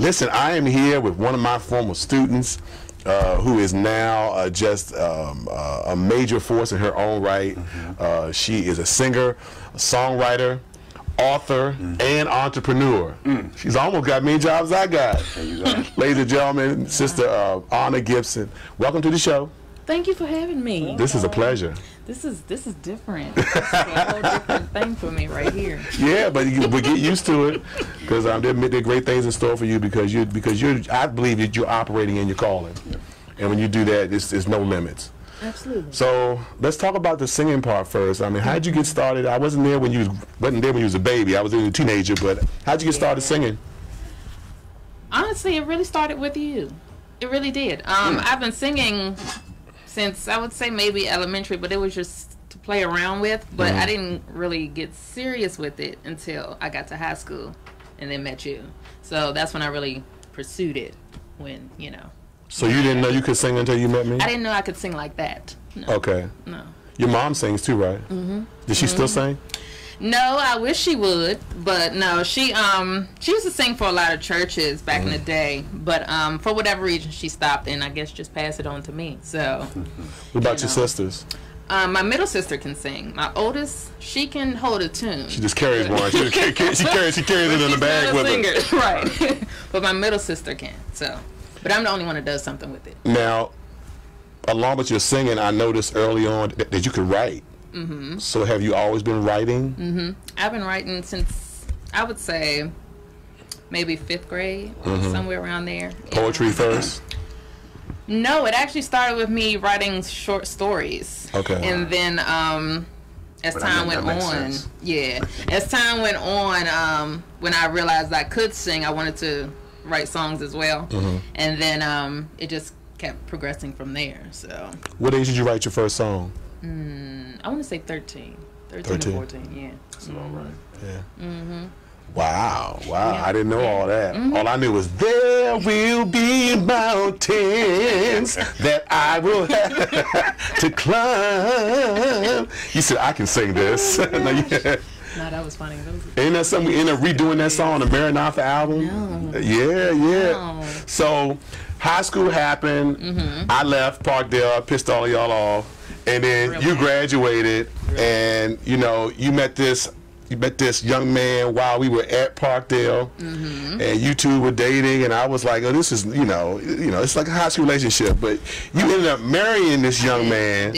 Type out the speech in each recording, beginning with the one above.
Listen, I am here with one of my former students who is now just a major force in her own right. She is a singer, a songwriter, author, and entrepreneur. She's almost got many jobs I got. There you go. Ladies and gentlemen, Sister Anna Gibson, welcome to the show. Thank you for having me. This is a pleasure. This is different. This is a whole different thing for me right here. Yeah, but get used to it, because there are great things in store for you, because I believe that you're operating in your calling, and when you do that, there's no limits. Absolutely. So let's talk about the singing part first. I mean, how did you get started? I wasn't there when you was a baby. I was a teenager, but how did you get started singing? Honestly, it really started with you. It really did. I've been singing since, I would say, maybe elementary, but it was just to play around with. But I didn't really get serious with it until I got to high school and then met you. So that's when I really pursued it, when, you know. So you didn't know you could sing until you met me? I didn't know I could sing like that. No. Okay. No. Your mom sings too, right? Does she still sing? No, I wish she would, but no, she used to sing for a lot of churches back in the day, but for whatever reason she stopped, and I guess just passed it on to me. So What about your sisters? My middle sister can sing. My oldest, she can hold a tune. She just carries one. She carries it in the bag with her. Right. But my middle sister can. So, but I'm the only one that does something with it. Now, along with your singing, I noticed early on that you could write. So have you always been writing? I've been writing since, I would say, maybe 5th grade, somewhere around there. Poetry first? No, it actually started with me writing short stories. Okay. And then as time went on, as time went on, when I realized I could sing, I wanted to write songs as well. And then it just kept progressing from there. So. What age did you write your first song? I want to say 13 or 14, yeah. That's all right. Yeah. Wow, I didn't know all that. All I knew was there will be mountains that I will have to climb. You said, I can sing this. No, that was funny. Ain't that something we end up redoing that song on the Maranatha album? No. Yeah. No. So high school happened. I left Parkdale, pissed all of y'all off. And then you graduated, and you met this young man while we were at Parkdale, and you two were dating, and I was like, oh, this is it's like a high school relationship. But you ended up marrying this young man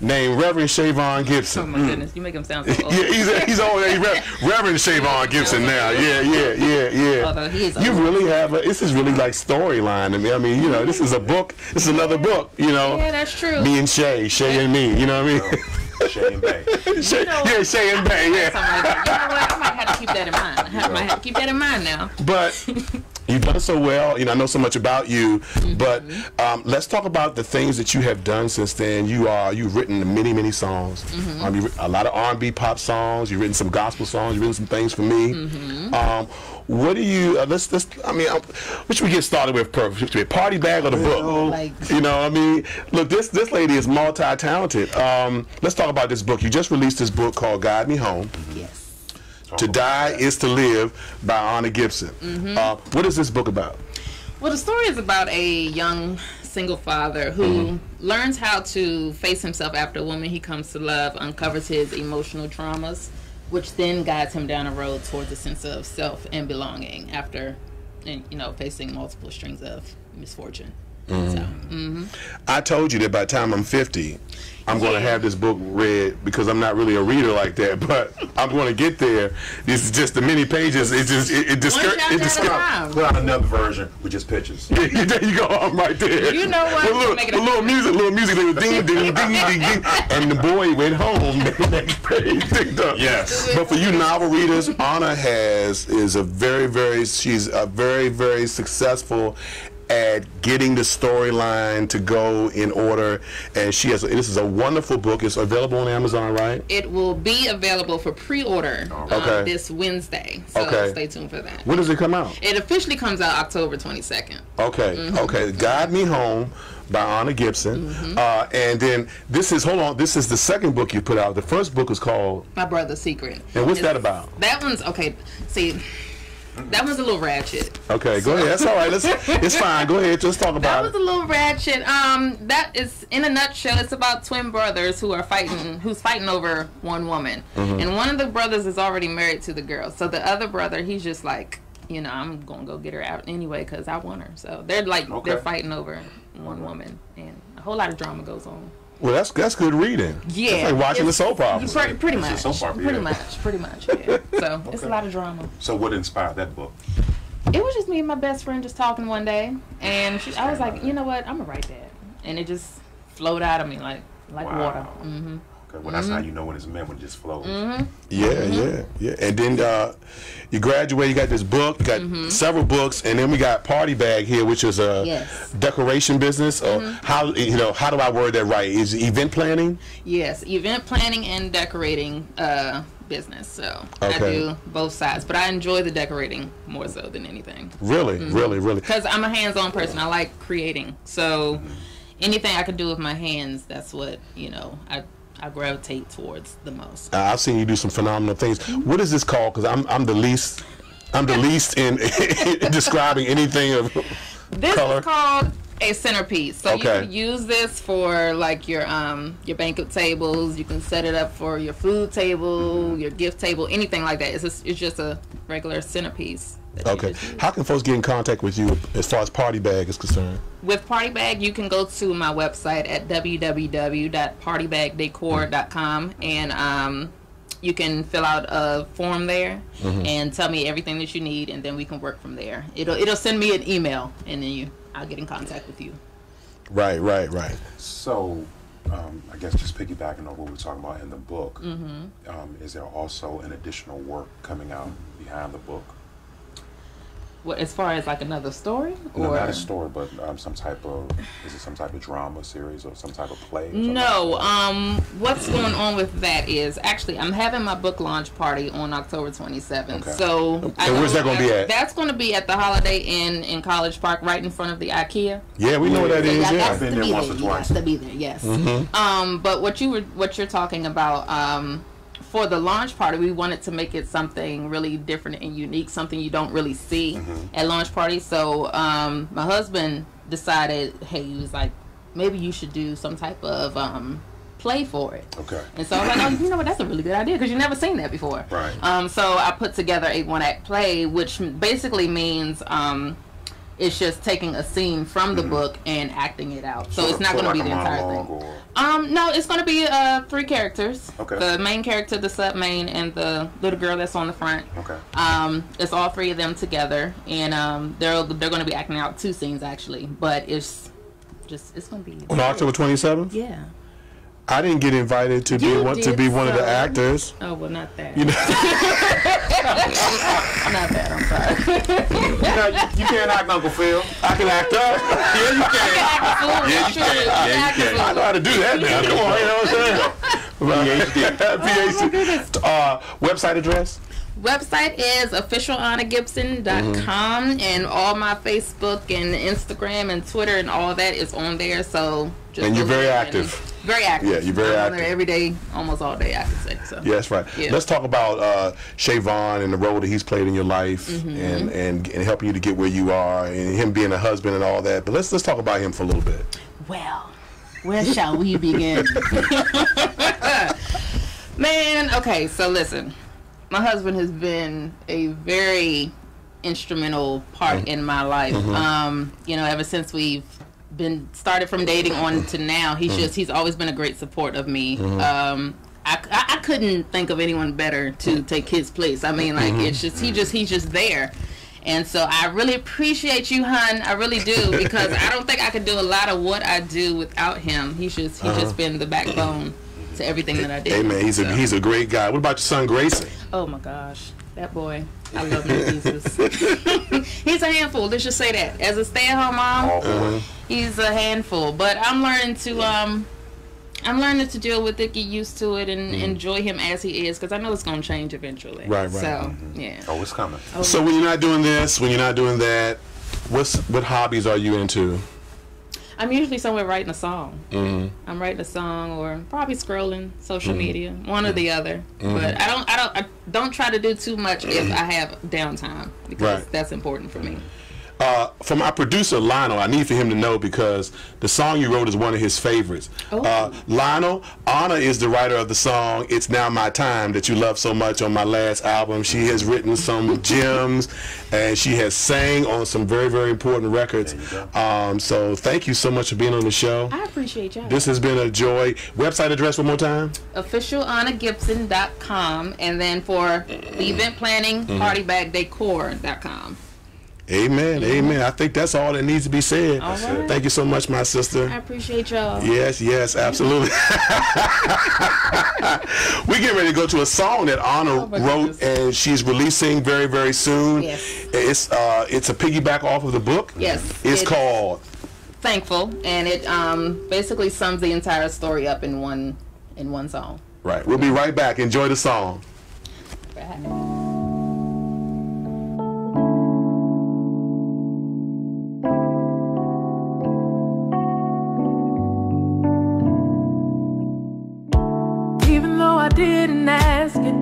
named Reverend Shavon Gibson. Oh my goodness, you make him sound so old. Yeah, he's old. Reverend Shavon Gibson now. Yeah. Although he is old. You really have this is really like storyline to me. I mean, this is a book. This is another book. Yeah, that's true. Me and Shay and me. You know what I mean? Shay and Bay. Shay and Bay, yeah. Something like that. You know what? I might have to keep that in mind. I might have to keep that in mind now. But you've done so well. I know so much about you. But let's talk about the things that you have done since then. You've written many songs. A lot of R&B pop songs. You've written some gospel songs. You've written some things for me. What do you? What should we get started with? Perfect. Party bag or the book? Look, this lady is multi-talented. Let's talk about this book. You just released this book called Guide Me Home. Yes. To Die is to Live by Anna Gibson. What is this book about? Well, the story is about a young single father who learns how to face himself after a woman he comes to love, uncovers his emotional traumas, which then guides him down a road towards a sense of self and belonging after, facing multiple strings of misfortune. I told you that by the time I'm 50, I'm going to have this book read, because I'm not really a reader like that, but I'm going to get there. This is just the many pages. It discourages. Put out another version with just pictures. There you go. I'm right there. You know what? A little music. They were ding, ding, ding, ding, ding, and the boy went home. The next page ticked up. Yes. But for you novel readers, Anna she's a very, very successful at getting the storyline to go in order, and this is a wonderful book. It's available on Amazon, right? It will be available for pre-order this Wednesday, so stay tuned for that. When does it come out? It officially comes out October 22nd. Okay. Guide Me Home by Anna Gibson. And then this is the second book you put out. The first book is called My Brother's Secret. And what's that about? That one's see, That was a little ratchet. Okay, go ahead. That's all right. It's fine. Go ahead. Just talk That about was it. a little ratchet. That is, in a nutshell, it's about twin brothers who's fighting over one woman. And one of the brothers is already married to the girl. So the other brother, he's just like, I'm going to go get her out anyway because I want her. So they're like, they're fighting over one woman. And a whole lot of drama goes on. Well, that's good reading. Yeah. It's like watching the soap opera. Pretty much. Soap opera, Pretty yeah. much, yeah. So it's a lot of drama. So what inspired that book? It was just me and my best friend just talking one day, and I was like, you know what, I'm gonna write that, and it just flowed out of me like water. Okay, well that's how you know when it's meant, when it just flows. Yeah. And then you graduate. You got this book. You got several books, and then we got Party Bag here, which is a decoration business. Or how do I word that right? Is it event planning? Yes, event planning and decorating business. So I do both sides, but I enjoy the decorating more so than anything. Really. Because I'm a hands-on person. I like creating. So anything I can do with my hands, that's what I gravitate towards the most. I've seen you do some phenomenal things. What is this called? Because I'm the least in describing anything of this color. Is called a centerpiece. So you can use this for like your banquet tables. You can set it up for your food table, your gift table, anything like that. It's just a regular centerpiece. Okay. How can folks get in contact with you as far as Party Bag is concerned? With Party Bag, you can go to my website at www.partybagdecor.com, and you can fill out a form there and tell me everything that you need, and then we can work from there. It'll send me an email, and then I'll get in contact with you. Right. So I guess just piggybacking on what we're talking about in the book, is there also an additional work coming out behind the book? What, as far as like another story? No, not a story, but some type of drama series or some type of play? No, what's going on with that is actually I'm having my book launch party on October 27th. Okay. So and where's that going to be at? That's going to be at the Holiday Inn in College Park, right in front of the IKEA. Yeah, we know what that is. Yeah, I've been there once or twice. To be there, yes. But what you're talking about, for the launch party, we wanted to make it something really different and unique, something you don't really see at launch parties. So my husband decided, hey, he was like, maybe you should do some type of play for it. Okay. And so I was like, oh, you know what, that's a really good idea because you've never seen that before. Right. So I put together a one-act play, which basically means it's just taking a scene from the book and acting it out. So it's not going to be the entire thing. No, it's going to be 3 characters. Okay. The main character, the sub main, and the little girl that's on the front. Okay. It's all 3 of them together, and they're going to be acting out 2 scenes actually, but it's going to be on October 27th. Yeah. I didn't get invited to be one of the actors. Oh well, not that. You know? Not that. I'm sorry. You can't act Uncle Phil. I can act up. Yeah, you can. Yeah, you can. Yeah, you can. I know how to do that now. Come on, you know what I'm saying? PhD. Website address? Website is officialannagibson.com, and all my Facebook and Instagram and Twitter and all that is on there. So and you're very active. Very active. Yeah, you're very active. There every day, almost all day, I can say. So. Yeah, that's right. Yeah. Let's talk about Shavon and the role that he's played in your life, and helping you to get where you are, and him being a husband and all that. But let's talk about him for a little bit. Well, where shall we begin? Man, okay, so listen. My husband has been a very instrumental part in my life. Ever since we've been started from dating on to now, he's always been a great support of me. I couldn't think of anyone better to take his place. I mean, like it's just he's just there. And so I really appreciate you, hon. I really do, because I don't think I could do a lot of what I do without him. He's just been the backbone to everything that I did. Hey man, he's a great guy. What about your son Grayson? Oh my gosh, that boy, I love him, Jesus. He's a handful. Let's just say that. As a stay-at-home mom, he's a handful. But I'm learning to deal with it, get used to it, and enjoy him as he is, because I know it's gonna change eventually. Right. So yeah. Oh, it's coming. So when you're not doing this, when you're not doing that, what hobbies are you into? I'm usually somewhere writing a song. Mm-hmm. I'm writing a song or probably scrolling social media, one or the other. But I don't try to do too much if I have downtime, because that's important for me. For my producer Lionel, I need for him to know, because the song you wrote is one of his favorites. Lionel, Anna is the writer of the song "It's Now My Time" that you love so much on my last album. She has written some gems, and she has sang on some very, very important records. So thank you so much for being on the show. I appreciate y'all. This has been a joy. Website address one more time? OfficialAnnaGibson.com, and then for the event planning, PartyBagDecor.com. Amen, amen. I think that's all that needs to be said. All right. Thank you so much, my sister. I appreciate y'all. Yes, yes, absolutely. We get ready to go to a song that Anna wrote, and she's releasing very, very soon. Yes. It's a piggyback off of the book. Yes. It's called Thankful, and it basically sums the entire story up in one song. Right. We'll be right back. Enjoy the song. Didn't ask it,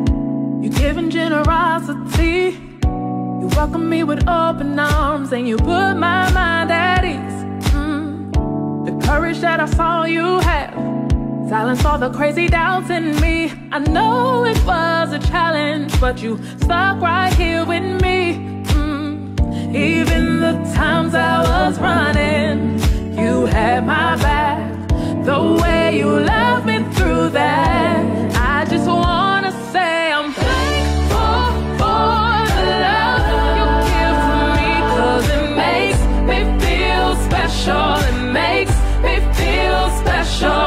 you given generosity, you welcome me with open arms, and you put my mind at ease. The courage that I saw you have silenced all the crazy doubts in me. I know it was a challenge, but you stuck right here with me. Even the times I was running, you had my back. The way you loved me through that, I just wanna say I'm thankful for the love you give to me, 'cause it makes me feel special. It makes me feel special.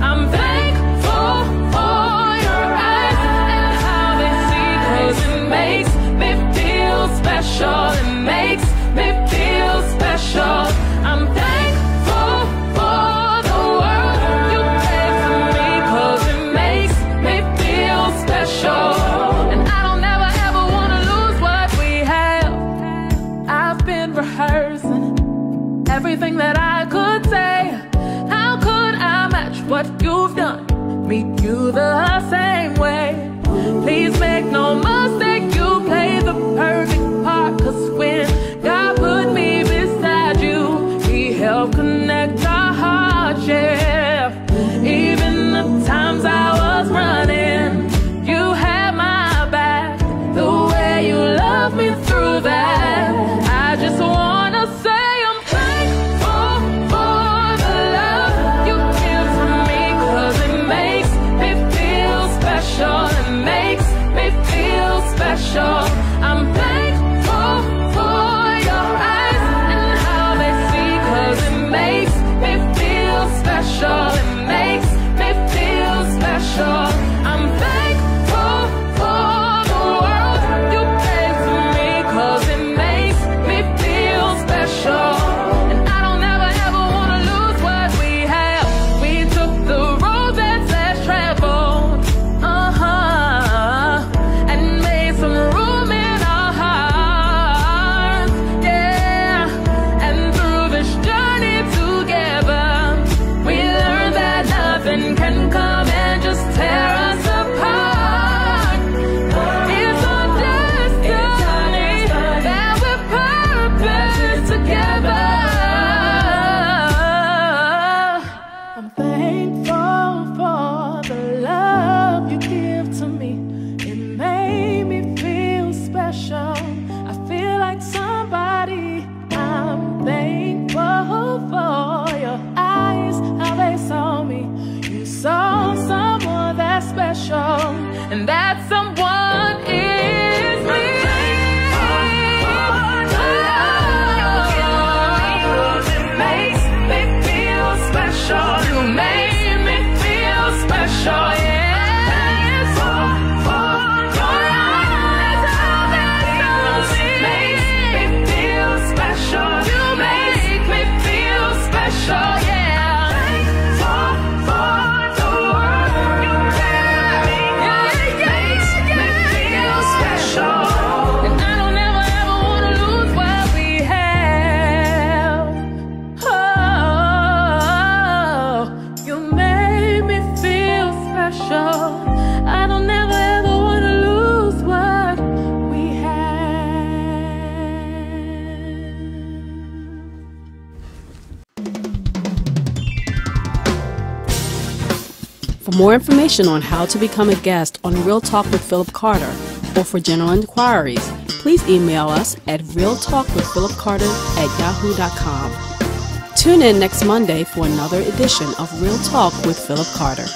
I'm thankful for your eyes and how they see, 'cause it makes me feel special. It makes me feel special. I'm thankful for the world you gave to me, 'cause it makes me feel special. And I don't ever wanna lose what we have. I've been rehearsing everything that I could say. How could I match what you've done? Meet you the same way. Please make no mistake, you play the perfect part, 'cause when God put me beside you, He helped connect our hearts, yeah. Even the times I was running, you had my back. The way you love me through that, I just wanna say I'm thankful for the love you give to me, 'cause it makes me feel special. It makes me feel special. I'm thankful for your eyes and how they see, 'cause it makes me feel special. It makes me feel special. I'm thankful for the world you gave to me, 'cause it makes me feel special. And I don't ever wanna lose what we have. We took the road that's less traveled, and made some room in our hearts, yeah. And through this journey together, we learned that nothing can come and just tear us apart. It's our destiny that we're purposed together. I'm thankful for the love you give to me. It made me feel special. I feel like somebody. I'm thankful for your eyes, how they saw me. You saw someone that's special, and that someone is me. It makes me feel special. You made me feel special, yeah. For more information on how to become a guest on Real Talk with Phillip Carter, or for general inquiries, please email us at realtalkwithphillipcarter@yahoo.com. Tune in next Monday for another edition of Real Talk with Phillip Carter.